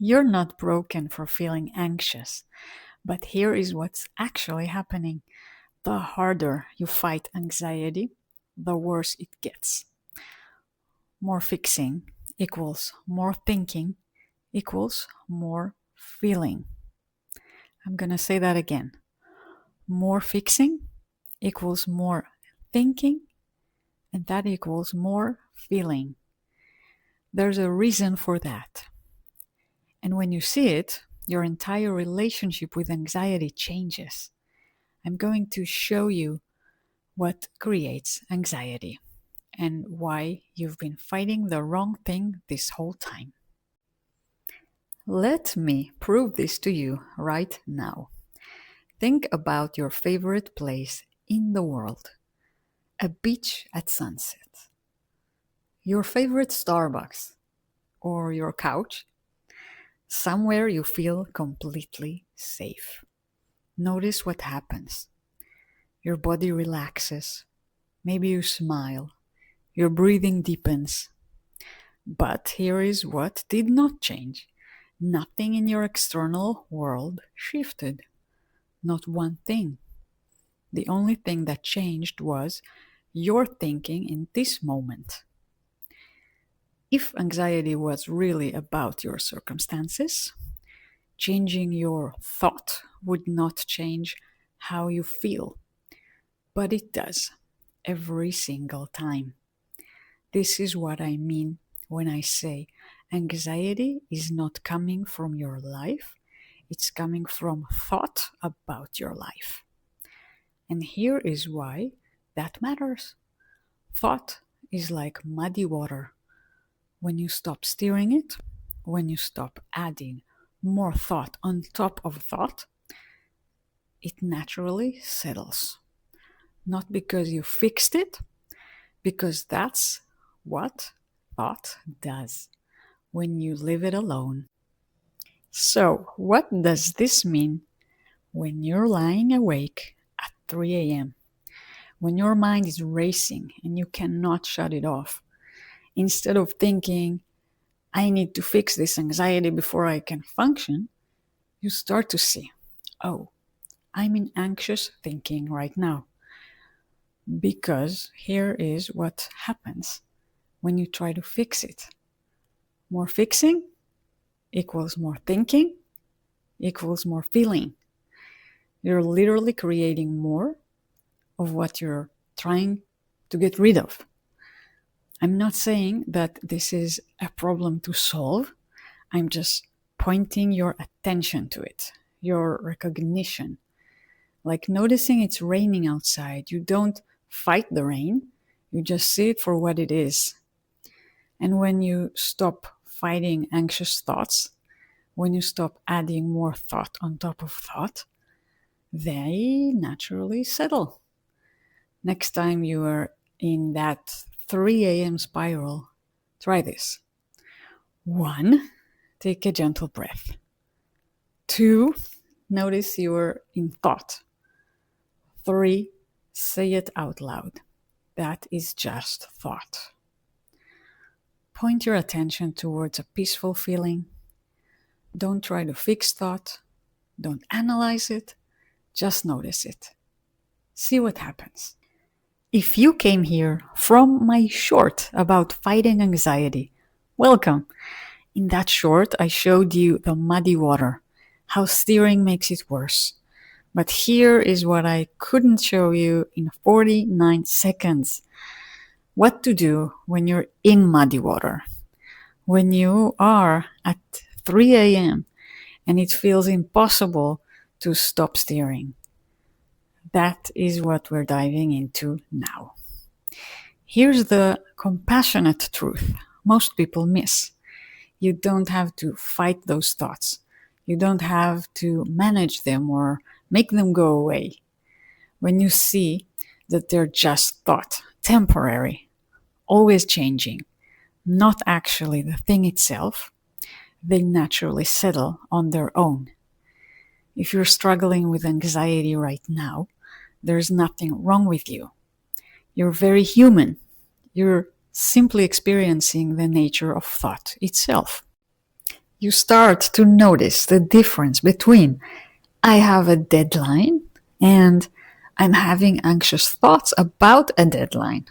You're not broken for feeling anxious, but here is what's actually happening. The harder you fight anxiety, the worse it gets. More fixing equals more thinking equals more feeling. I'm going to say that again. More fixing equals more thinking, and that equals more feeling. There's a reason for that. And when you see it, your entire relationship with anxiety changes. I'm going to show you what creates anxiety and why you've been fighting the wrong thing this whole time. Let me prove this to you right now. Think about your favorite place in the world, a beach at sunset, your favorite Starbucks, or your couch, somewhere you feel completely safe. Notice what happens. Your body relaxes, maybe you smile, your breathing deepens. But here is what did not change. Nothing in your external world shifted. Not one thing. The only thing that changed was your thinking in this moment. If anxiety was really about your circumstances, changing your thought would not change how you feel. But it does, every single time. This is what I mean when I say anxiety is not coming from your life, it's coming from thought about your life. And here is why that matters. Thought is like muddy water. When you stop steering it, when you stop adding more thought on top of thought, it naturally settles. Not because you fixed it, because that's what thought does when you leave it alone. So, what does this mean when you're lying awake at 3 a.m.? When your mind is racing and you cannot shut it off? Instead of thinking, I need to fix this anxiety before I can function, you start to see, oh, I'm in anxious thinking right now. Because here is what happens when you try to fix it. More fixing equals more thinking equals more feeling. You're literally creating more of what you're trying to get rid of. I'm not saying that this is a problem to solve. I'm just pointing your attention to it, your recognition. Like noticing it's raining outside. You don't fight the rain, you just see it for what it is. And when you stop fighting anxious thoughts, when you stop adding more thought on top of thought, they naturally settle. Next time you are in that 3 a.m. spiral, try this. 1, take a gentle breath. 2, notice you are in thought. 3, say it out loud. That is just thought. Point your attention towards a peaceful feeling. Don't try to fix thought. Don't analyze it. Just notice it. See what happens. If you came here from my short about fighting anxiety, welcome. In that short, I showed you the muddy water, how steering makes it worse. But here is what I couldn't show you in 49 seconds. What to do when you're in muddy water. When you are at 3 a.m. and it feels impossible to stop steering. That is what we're diving into now. Here's the compassionate truth most people miss. You don't have to fight those thoughts. You don't have to manage them or make them go away. When you see that they're just thought, temporary, always changing, not actually the thing itself, they naturally settle on their own. If you're struggling with anxiety right now, there's nothing wrong with you. You're very human. You're simply experiencing the nature of thought itself. You start to notice the difference between I have a deadline and I'm having anxious thoughts about a deadline.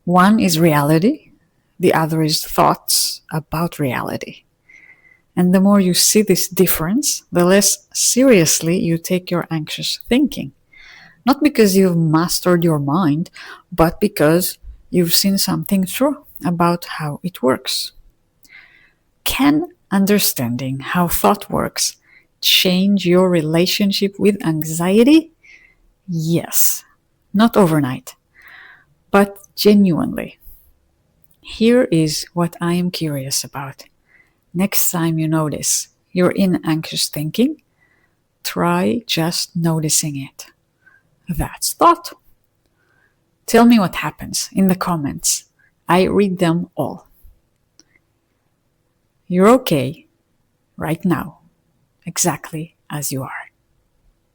One is reality, the other is thoughts about reality. And the more you see this difference, the less seriously you take your anxious thinking. Not because you've mastered your mind, but because you've seen something true about how it works. Can understanding how thought works change your relationship with anxiety? Yes. Not overnight, but genuinely. Here is what I am curious about. Next time you notice you're in anxious thinking, try just noticing it. That's thought. Tell me what happens in the comments. I read them all. You're okay right now, exactly as you are.